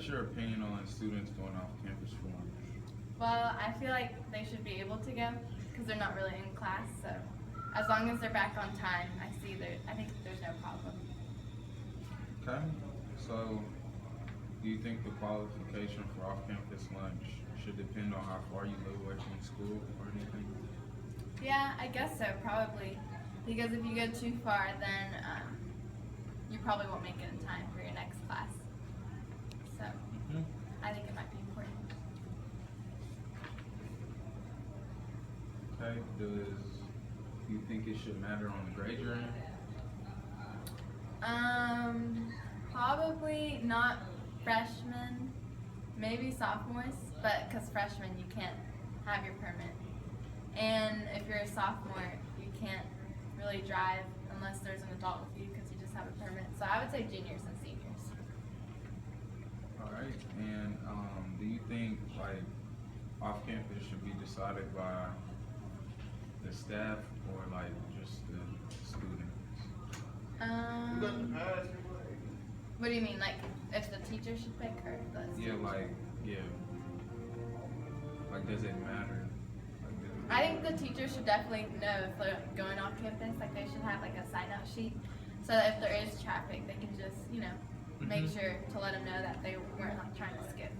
What's your opinion on students going off campus for lunch? Well, I feel like they should be able to go because they're not really in class. So as long as they're back on time, I think there's no problem. Okay. So, do you think the qualification for off-campus lunch should depend on how far you live away from school or anything? Yeah, I guess so, probably. Because if you go too far, then you probably won't make it in time for your next class. So hmm I think it might be important. Okay. Do you think it should matter on the grade you're in? Probably not freshmen, maybe sophomores, but because freshmen you can't have your permit. And if you're a sophomore, you can't really drive unless there's an adult with you because you just have a permit. So I would say juniors and seniors. All right. And do you think like off-campus should be decided by the staff or like just the students? What do you mean? Like if the teacher should pick or the Yeah, student? yeah. Like, does it matter? I think the teacher should definitely know if they're going off campus. Like they should have like a sign out sheet so that if there is traffic, they can just make Mhm. sure to let them know that they weren't like trying to skip.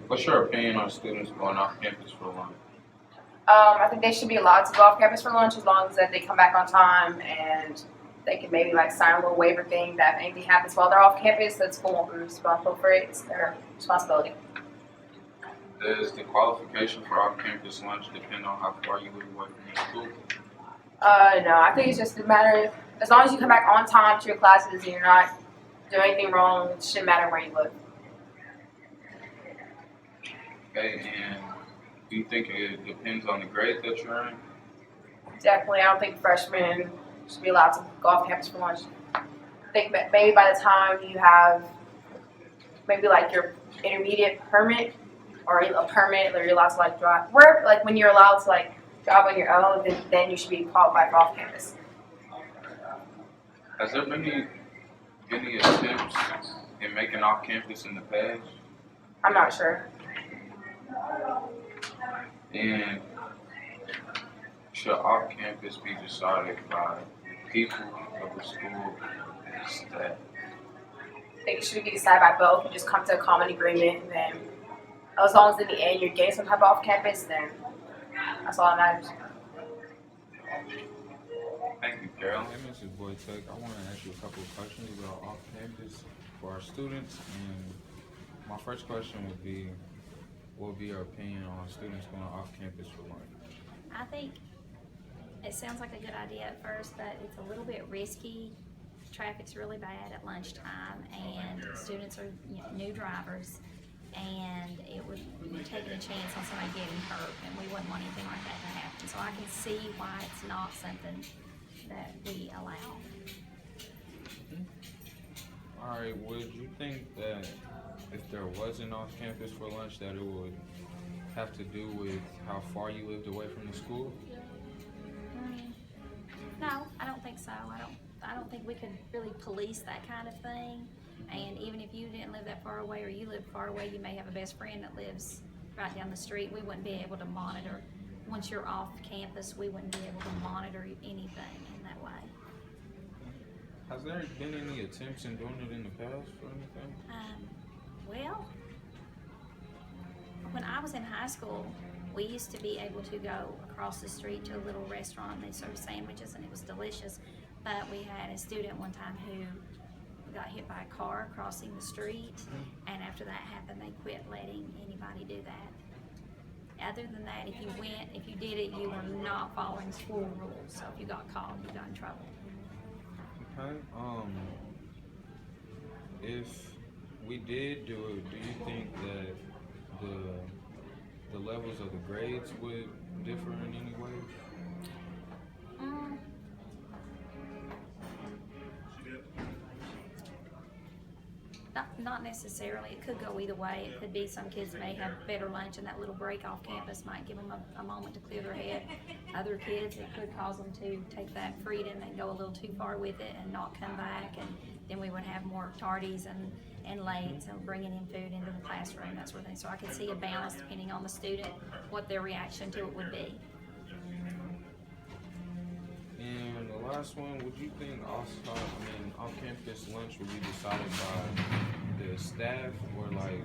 What's your opinion on students going off campus for lunch? I think they should be allowed to go off campus for lunch as long as that they come back on time and they can maybe like sign a little waiver thing that if anything happens while they're off campus, the school won't be responsible for it. It's their responsibility. Does the qualification for off-campus lunch depend on how far you live away from your school? No, I think it's just a matter of, as long as you come back on time to your classes and you're not doing anything wrong, it shouldn't matter where you live. Okay, and do you think it depends on the grade that you're in? Definitely, I don't think freshmen should be allowed to go off campus for lunch. I think that maybe by the time you have maybe like your intermediate permit or a permit or you're allowed to like drive, where like when you're allowed to like drive on your own, then you should be qualified for off campus. Has there been any attempts in making off-campus in the past? I'm not sure. And should off-campus be decided by people of the school and staff? I think it should be decided by both and just come to a common agreement. And then, as long as in the end you're getting some type of off campus, then that's all that matters. Thank you, Carol. Hey, Mrs. Boytek, I want to ask you a couple of questions about off-campus for our students. And my first question would be, what would be your opinion on students going off-campus for lunch? I think it sounds like a good idea at first, but it's a little bit risky. Traffic's really bad at lunchtime, and students are new drivers, and it would be taking a chance on somebody getting hurt, and we wouldn't want anything like that to happen. So I can see why it's not something that we allow. All right, would you think that if there was an off-campus for lunch that it would have to do with how far you lived away from the school? No, I don't think so. I don't think we could really police that kind of thing. And even if you didn't live that far away or you lived far away, you may have a best friend that lives right down the street. We wouldn't be able to monitor. Once you're off campus, we wouldn't be able to monitor anything in that way. Has there been any attempts in doing it in the past or anything? Well, when I was in high school, we used to be able to go across the street to a little restaurant and they served sandwiches and it was delicious. But we had a student one time who got hit by a car crossing the street, and after that happened, they quit letting anybody do that. Other than that, if you did it, you were not following school rules. So if you got caught, you got in trouble. Okay. If we did do it, do you think that the levels of the grades would differ in any way? Not necessarily. It could go either way. It could be some kids may have better lunch, and that little break off campus might give them a moment to clear their head. Other kids, it could cause them to take that freedom and go a little too far with it and not come back, and then we would have more tardies and lates and bringing in food into the classroom, that sort of thing. So I could see a balance depending on the student, what their reaction to it would be. And the last one, would you think off-campus lunch would be decided by the staff or like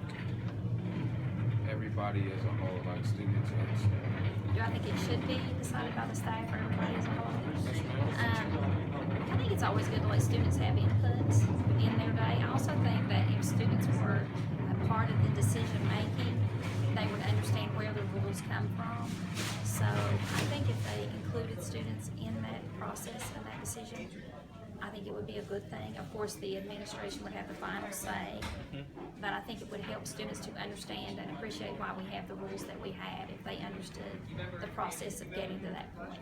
everybody as a whole, like students and staff? Do I think it should be decided by the staff or everybody as a whole? Yes, ma'am. I think it's always good to let students have inputs in their day. I also think that if students were a part of the decision making, they would understand where the rules come from. So I think if they included students in that process and that decision, I think it would be a good thing. Of course, the administration would have the final say, but I think it would help students to understand and appreciate why we have the rules that we have if they understood the process of getting to that point.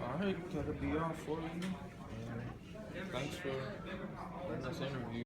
All right, that'll be all for you. And thanks for letting us interview.